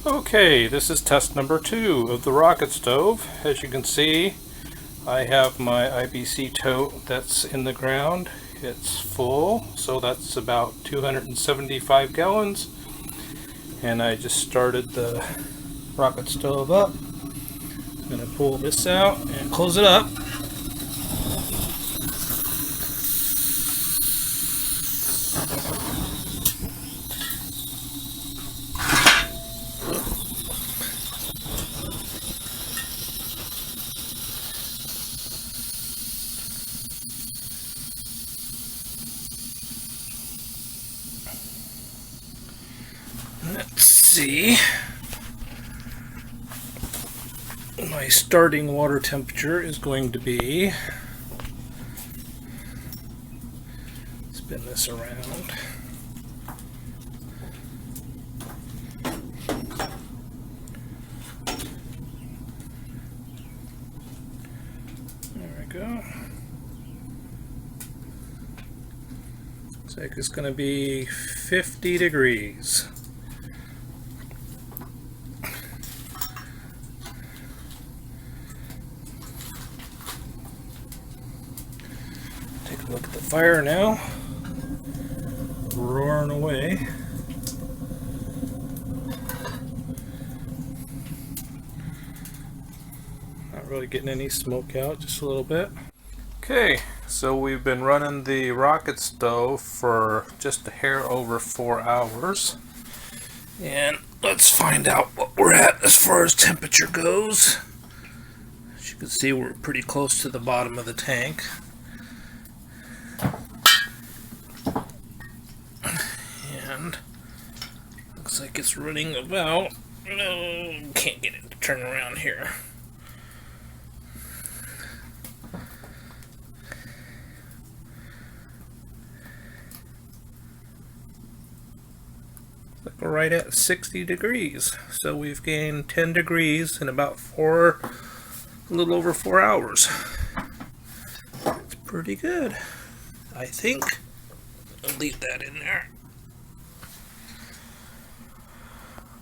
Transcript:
Okay, this is test number 2 of the rocket stove. As you can see, I have my IBC tote that's in the ground. It's full, so that's about 275 gallons. And I just started the rocket stove up. I'm going to pull this out and close it up. Let's see. My starting water temperature is going to be, spin this around. There we go. Looks like it's going to be 50 degrees. Take a look at the fire now, roaring away. Not really getting any smoke out, just a little bit. Okay, so we've been running the rocket stove for just a hair over 4 hours. And let's find out what we're at as far as temperature goes. As you can see, we're pretty close to the bottom of the tank. And looks like it's running about, can't get it to turn around here. Like we're right at 60 degrees. So we've gained 10 degrees in about a little over 4 hours. It's pretty good, I think. I'll leave that in there.